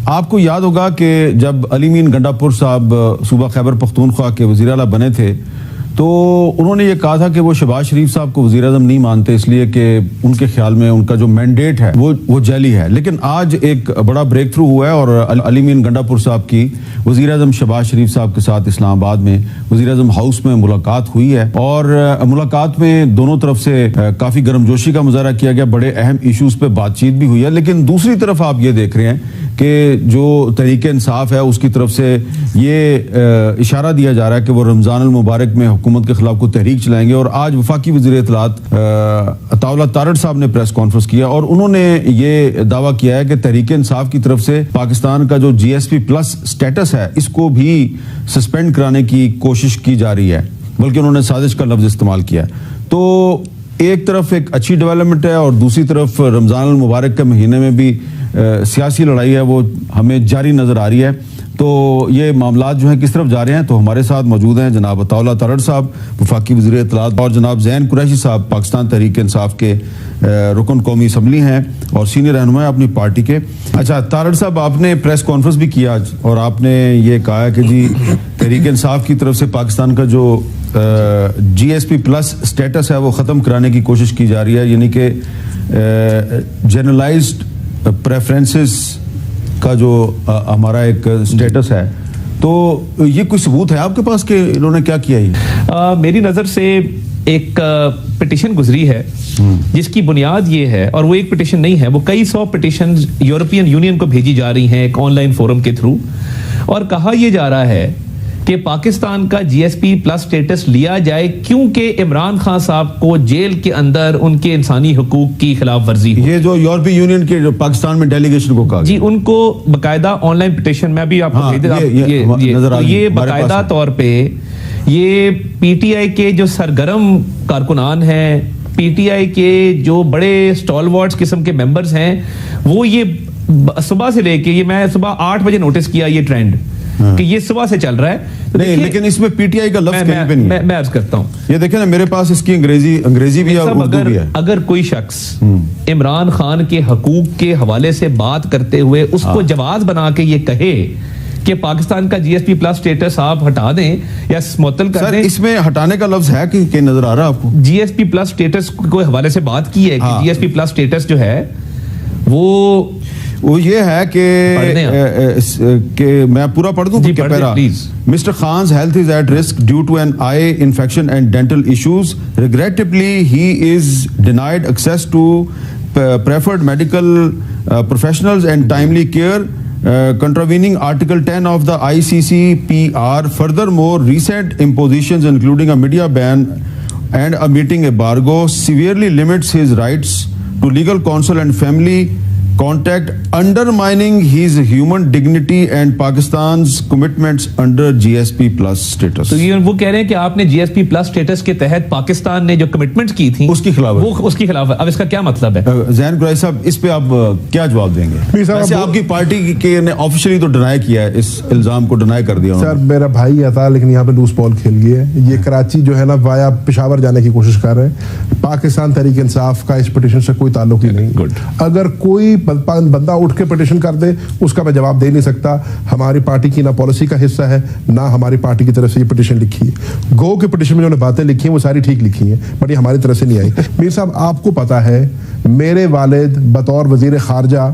آپ کو یاد ہوگا کہ جب علی مین گنڈاپور صاحب صوبہ خیبر پختونخوا کے وزیر اعلیٰ بنے تھے تو انہوں نے یہ کہا تھا کہ وہ شہباز شریف صاحب کو وزیر اعظم نہیں مانتے اس لیے کہ ان کے خیال میں ان کا جو مینڈیٹ ہے وہ جعلی ہے. لیکن آج ایک بڑا بریک تھرو ہوا ہے اور علی مین گنڈاپور صاحب کی وزیر اعظم شہباز شریف صاحب کے ساتھ اسلام آباد میں وزیر اعظم ہاؤس میں ملاقات ہوئی ہے اور ملاقات میں دونوں طرف سے کافی گرم جوشی کا مظاہرہ کیا گیا, بڑے اہم ایشوز پہ بات چیت بھی ہوئی ہے. لیکن دوسری طرف آپ یہ دیکھ رہے ہیں کہ جو تحریک انصاف ہے اس کی طرف سے یہ اشارہ دیا جا رہا ہے کہ وہ رمضان المبارک میں حکومت کے خلاف کوئی تحریک چلائیں گے. اور آج وفاقی وزیر اطلاعات عطا اللہ تارڑ صاحب نے پریس کانفرنس کیا اور انہوں نے یہ دعویٰ کیا ہے کہ تحریک انصاف کی طرف سے پاکستان کا جو جی ایس پی پلس سٹیٹس ہے اس کو بھی سسپینڈ کرانے کی کوشش کی جا رہی ہے, بلکہ انہوں نے سازش کا لفظ استعمال کیا. تو ایک طرف ایک اچھی ڈیولپمنٹ ہے اور دوسری طرف رمضان المبارک کے مہینے میں بھی سیاسی لڑائی ہے وہ ہمیں جاری نظر آ رہی ہے. تو یہ معاملات جو ہیں کس طرف جا رہے ہیں, تو ہمارے ساتھ موجود ہیں جناب عطا اللہ تارڑ صاحب وفاقی وزیر اطلاعات اور جناب زین قریشی صاحب پاکستان تحریک انصاف کے رکن قومی اسمبلی ہیں اور سینئر رہنما اپنی پارٹی کے. اچھا تارڑ صاحب, آپ نے پریس کانفرنس بھی کیا آج اور آپ نے یہ کہا ہے کہ جی تحریک انصاف کی طرف سے پاکستان کا جو جی ایس پی پلس سٹیٹس ہے وہ ختم کرانے کی کوشش کی جا رہی ہے, یعنی کہ جنرلائزڈ پریفرنسز کا جو ہمارا ایک سٹیٹس ہے. تو یہ کوئی ثبوت ہے آپ کے پاس کہ انہوں نے کیا کیا ہی؟ میری نظر سے ایک پٹیشن گزری ہے جس کی بنیاد یہ ہے, اور وہ ایک پٹیشن نہیں ہے, وہ کئی سو پٹیشن یورپین یونین کو بھیجی جا رہی ہیں ایک آن لائن فورم کے تھرو, اور کہا یہ جا رہا ہے کہ پاکستان کا جی ایس پی پلس سٹیٹس لیا جائے کیونکہ عمران خان صاحب کو جیل کے اندر ان کے انسانی حقوق کی خلاف ورزی ہو. یہ جو یورپی یونین کے جو پاکستان میں ڈیلیگیشن کو کہا جی ان کو باقاعدہ آن لائن پٹیشن میں بھی آپ کو یہ باقاعدہ طور پہ یہ پی ٹی آئی کے جو سرگرم کارکنان ہیں, پی ٹی آئی کے جو بڑے اسٹالورٹس قسم کے ممبرز ہیں, وہ یہ صبح سے لے کے یہ میں صبح 8 بجے نوٹس کیا یہ ٹرینڈ کہ یہ صبح سے چل رہا ہے. نہیں لیکن اس میں پی ٹی آئی کا لفظ کہیں پہ نہیں ہے. میں عرض کرتا ہوں, یہ دیکھیں نا میرے پاس اس کی انگریزی بھی ہے اور اردو بھی ہے. اگر کوئی شخص عمران خان کے حقوق کے حوالے سے بات کرتے ہوئے اس کو جواز بنا کے یہ کہے کہ پاکستان کا جی ایس پی پلس سٹیٹس آپ ہٹا دیں یا معطل کر دیں, اس میں ہٹانے کا لفظ ہے کہ نظر آ رہا ہے آپ کو؟ جی ایس پی پلس سٹیٹس کو حوالے سے بات کی ہے کہ جی ایس پی پلس سٹیٹس جو ہے وہ یہ ہے کہ میں پورا پڑھ دوں Mr. Khan's health is at risk due to an eye infection and dental issues. Regrettably, he is denied access to preferred medical professionals and timely care, contravening Article 10 of the ICCPR. Furthermore, recent impositions including a media ban and a meeting embargo severely limits his rights to legal counsel and family contact, undermining his human dignity and Pakistan's commitments under GSP plus status. تو یہ وہ کہہ رہے ہیں کہ آپ نے جی S P plus status کے تحت پاکستان نے جو کمٹمنٹ کی تھی اس کی خلاف ہے, وہ اس کی خلاف ہے. اب اس کا کیا مطلب ہے؟ زین قریشی صاحب اس پہ آپ کیا جواب دیں گے؟ ویسے آپ کی پارٹی کے نے آفیشلی تو ڈینائی کیا ہے, اس الزام کو ڈینائی کر دیا. سر میرا بھائی تھا لیکن یہاں پہ لوز بال کھیل گیا ہے. یہ کراچی جو ہے نا وایا پشاور جانے کی کوشش کر رہے ہیں. پاکستان تحریک انصاف کا اس پٹیشن سے کوئی تعلق ہی نہیں. اگر کوئی بندہ اٹھ کے پٹیشن کر دے اس کا میں جواب دے نہیں سکتا. ہماری پارٹی کی نہ پالیسی کا حصہ ہے نہ ہماری پارٹی کی طرف سے یہ پٹیشن لکھی ہے. گو کے پٹیشن میں جو باتیں لکھی ہیں وہ ساری ٹھیک لکھی ہیں بٹ یہ ہماری طرف سے نہیں آئی. میر صاحب آپ کو پتا ہے میرے والد بطور وزیر خارجہ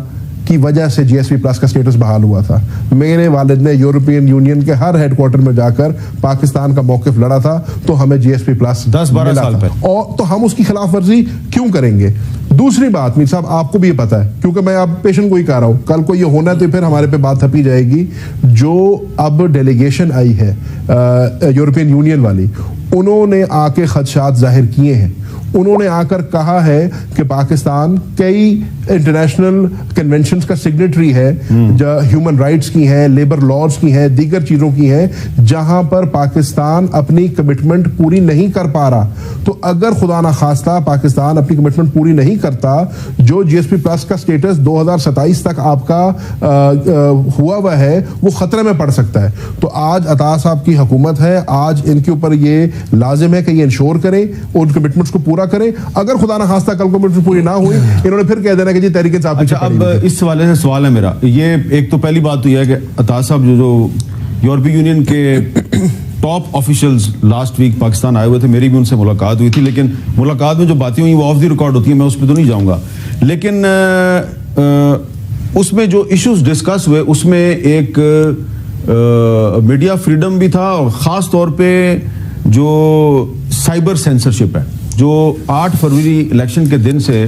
کی وجہ سے جی ایس پی پلس کا سٹیٹس بحال ہوا تھا. میرے والد نے یورپین یونین کے ہر ہیڈ کوارٹر میں جا کر پاکستان کا موقف لڑا تھا تو ہمیں جی ایس پی پلس 10-12 سال پہ, اور تو ہم اس کی خلاف ورزی کیوں کریں گے؟ دوسری بات میر صاحب آپ کو بھی یہ پتا ہے کیونکہ میں اب پیشن کو ہی کہہ رہا ہوں, کل کو یہ ہونا ہے تو پھر ہمارے پہ بات تھپی جائے گی. جو اب ڈیلیگیشن آئی ہے یورپین یونین والی, انہوں نے آ کے خدشات ظاہر کیے ہیں. انہوں نے آ کر کہا ہے کہ پاکستان کئی انٹرنیشنل کنونشنز کا سگنیٹری ہے جو ہیومن رائٹس کی ہیں, لیبر لاز کی ہیں, دیگر چیزوں کی ہیں, جہاں پر پاکستان اپنی کمٹمنٹ پوری نہیں کر پا رہا. تو اگر خدا نخواستہ پاکستان اپنی کمٹمنٹ پوری نہیں کرتا, جو جی ایس پی پلس کا سٹیٹس 2027 تک آپ کا ہوا ہے وہ خطرے میں پڑ سکتا ہے. تو آج عطا صاحب کی حکومت ہے, آج ان کے اوپر یہ لازم ہے کہ یہ انشور کریں, ان کمٹمنٹس کو پورا پورا کریں. اگر خدا نہ خواستہ کل کو ملٹری پوری نہ ہوئی, انہوں نے پھر کہہ دینا کہ جی تحریک انصاف. اچھا, اب اس حوالے سے سوال ہے میرا یہ, ایک تو پہلی بات تو یہ ہے کہ عطا صاحب جو یورپی یونین کے top officials last week Pakistan آئے ہوئے تھے, میری بھی ان سے ملاقات ہوئی تھی, لیکن ملاقات میں جو باتیں ہوئی وہ آف دی ریکارڈ ہوتی ہیں, میں اس پہ تو نہیں جاؤں گا, لیکن اس میں جو ایشوز ڈسکس ہوئے اس میں ایک میڈیا فریڈم بھی تھا, اور خاص طور پہ جو سائبر سینسرشپ ہے, جو 8 فروری الیکشن کے دن سے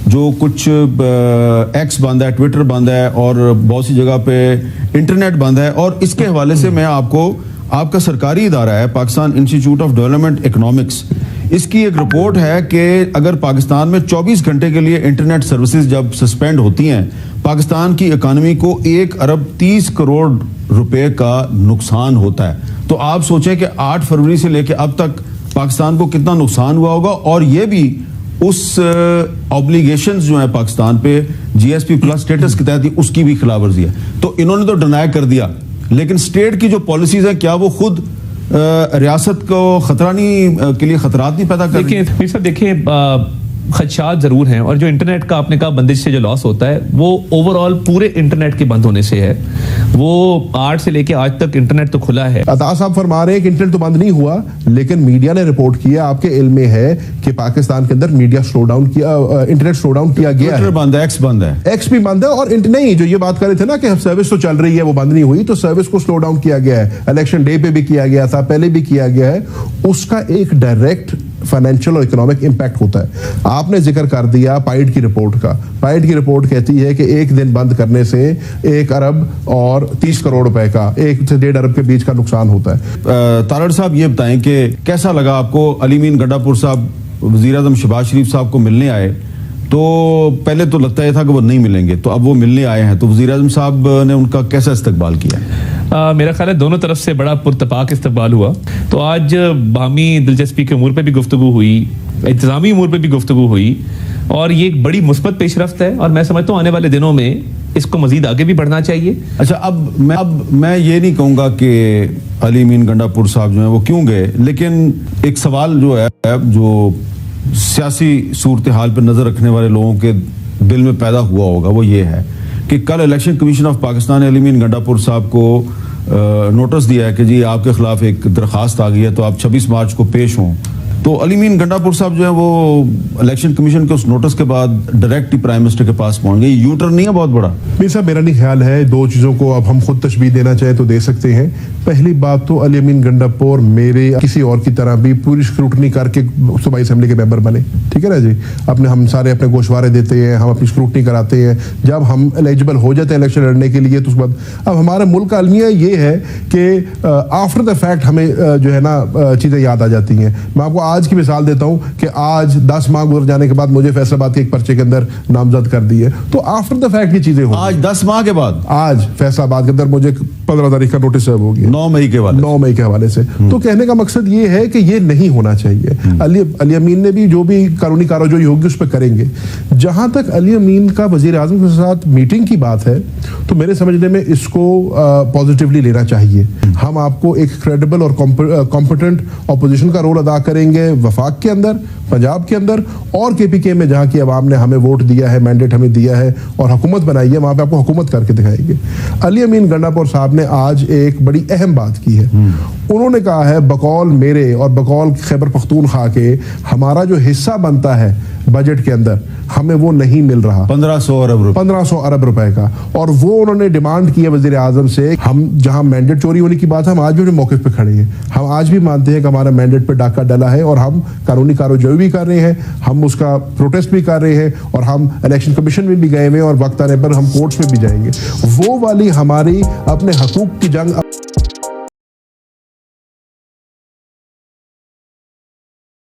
جو کچھ ایکس بند ہے, ٹویٹر بند ہے, اور بہت سی جگہ پہ انٹرنیٹ بند ہے, اور اس کے حوالے سے میں آپ کا سرکاری ادارہ ہے Pakistan institute of development economics, اس کی ایک رپورٹ ہے کہ اگر پاکستان میں 24 گھنٹے کے لیے انٹرنیٹ سروسز جب سسپینڈ ہوتی ہیں, پاکستان کی اکانومی کو 1 ارب 30 کروڑ روپے کا نقصان ہوتا ہے. تو آپ سوچیں کہ 8 فروری سے لے کے اب تک پاکستان کو کتنا نقصان ہوا ہوگا, اور یہ بھی اس آبلیگیشنز جو ہیں پاکستان پہ جی ایس پی پلس اسٹیٹس کے تحت اس کی بھی خلاف ورزی ہے. تو انہوں نے تو ڈینائی کر دیا, لیکن اسٹیٹ کی جو پالیسیز ہیں کیا وہ خود ریاست کو خطرہ نہیں کے لیے خطرات نہیں پیدا کر رہی؟ دیکھیں صاحب, دیکھیں خدشات ضرور ہیں, اور جو انٹرنیٹ کا آپ نے کہا بندش سے جو لاس ہوتا ہے وہ اوور آل پورے انٹرنیٹ کے بند ہونے سے ہے. وہ 8 سے لے کے آج تک انٹرنیٹ تو کھلا ہے. عطا صاحب فرما رہے ہیں کہ انٹرنیٹ تو بند نہیں ہوا, لیکن میڈیا نے رپورٹ کیا, آپ کے علم میں ہے کہ پاکستان کے اندر میڈیا سلو ڈاؤن کیا, انٹرنیٹ سلو ڈاؤن کیا گیا ہے. بند ہے, ایکس بند ہے, ایکس بھی بند ہے, اور نہیں جو یہ بات کر رہے تھے نا کہ سروس تو چل رہی ہے وہ بند نہیں ہوئی, تو سروس کو سلو ڈاؤن کیا گیا ہے. الیکشن ڈے پہ بھی کیا گیا تھا, پہلے بھی کیا گیا ہے. اس کا ایک ڈائریکٹ فائنینشیل اور اکنامک امپیکٹ ہوتا ہے. آپ نے ذکر کر دیا پائٹ کی رپورٹ کا. پائٹ کی رپورٹ کہتی ہے کہ ایک دن بند کرنے سے 1 ارب اور 30 کروڑ روپے کا 1 سے 1.5 ارب کے بیچ کا نقصان ہوتا ہے. تارڑ صاحب یہ بتائیں کہ کیسا لگا آپ کو علی امین گنڈا پور صاحب وزیر اعظم شہباز شریف صاحب کو ملنے آئے؟ تو پہلے تو لگتا یہ تھا کہ وہ نہیں ملیں گے, تو اب وہ ملنے آئے ہیں, تو وزیر اعظم صاحب نے ان کا کیسا استقبال کیا؟ میرا خیال ہے دونوں طرف سے بڑا پرتپاک استقبال ہوا. تو آج باہمی دلچسپی کے امور پہ بھی گفتگو ہوئی, انتظامی امور پہ بھی گفتگو ہوئی, اور یہ ایک بڑی مثبت پیش رفت ہے, اور میں سمجھتا ہوں آنے والے دنوں میں اس کو مزید آگے بھی بڑھنا چاہیے. اچھا, اب میں یہ نہیں کہوں گا کہ علی امین گنڈا پور صاحب جو ہیں وہ کیوں گئے, لیکن ایک سوال جو ہے جو سیاسی صورتحال پہ نظر رکھنے والے لوگوں کے دل میں پیدا ہوا ہوگا, وہ یہ ہے کہ کل الیکشن کمیشن آف پاکستان نے علی امین گنڈا پور صاحب کو نوٹس دیا ہے کہ جی آپ کے خلاف ایک درخواست آ گئی ہے, تو آپ 26 مارچ کو پیش ہوں. تو علی امین گنڈا پور صاحب جو ہے وہ الیکشن کمیشن کے اس نوٹس کے بعد ڈائریکٹ پرائم منسٹر کے پاس پہنچ گئے. یو ٹرن نہیں ہے بہت بڑا؟ میر صاحب میرا نہیں خیال ہے, 2 چیزوں کو اب ہم خود تشبیہ دینا چاہیں تو دے سکتے ہیں. پہلی بات تو علی امین گنڈا پور میرے کسی اور کی طرح بھی پوری اسکروٹنی کر کے صوبائی اسمبلی کے ممبر بنے, ٹھیک ہے نا جی. ہم سارے اپنے گوشوارے دیتے ہیں, ہم اپنی اسکروٹنی کراتے ہیں, جب ہم ایلیجبل ہو جاتے ہیں الیکشن لڑنے کے لیے تو اس بعد اب ہمارے ملک کا المیہ یہ ہے کہ آفٹر دا فیکٹ ہمیں جو ہے نا چیزیں یاد آ جاتی ہیں. میں آپ کو آج کی مثال دیتا ہوں کہ آج 10 ماہ گزر جانے کے بعد مجھے فیصل آباد کے ایک پرچے کے اندر نامزد کر دی ہے, تو آفٹر دا فیکٹ یہ چیزیں آج 10 ماہ کے بعد آج فیصل آباد کے اندر مجھے 15 تاریخ کا نوٹس سرو ہو گیا 9 مئی کے حوالے سے. تو کہنے کا مقصد یہ ہے کہ یہ نہیں ہونا چاہیے. علی امین نے بھی جو بھی قانونی کارروائی ہوگی اس پہ کریں گے. جہاں تک علی امین کا وزیر اعظم کے ساتھ میٹنگ کی بات ہے, تو میرے سمجھنے میں اس کو پازیٹیولی لینا چاہیے. ہم آپ کو ایک کریڈیبل اور کمپیٹنٹ اپوزیشن کا رول ادا کریں گے وفاق کے اندر, پنجاب کے اندر, اور کے پی کے میں جہاں کی عوام نے ہمیں ووٹ دیا ہے, مینڈیٹ ہمیں دیا ہے اور حکومت بنائی ہے, وہاں پہ آپ کو حکومت کر کے دکھائیں گے. علی امین گنڈا پور صاحب نے آج ایک بڑی اہم بات کی ہے. انہوں نے کہا ہے بقول میرے اور بقول خیبر پختونخوا کے ہمارا جو حصہ بنتا ہے بجٹ کے اندر ہمیں وہ نہیں مل رہا, 1500 ارب روپے کا. اور وہ انہوں نے ڈیمانڈ کی ہے وزیر اعظم سے. ہم جہاں مینڈیٹ چوری ہونے کی بات ہے, ہم آج بھی موقف پہ کھڑے ہیں. ہم آج بھی مانتے ہیں کہ ہمارا مینڈیٹ پہ ڈاکہ ڈلا ہے, اور ہم قانونی کارروائی بھی کر رہے ہیں, ہم اس کا پروٹیسٹ بھی کر رہے ہیں, اور ہم الیکشن کمیشن میں بھی گئے ہوئے ہیں, اور وقت آنے پر ہم کورٹس میں بھی جائیں گے. وہ والی ہماری اپنے حقوق کی جنگ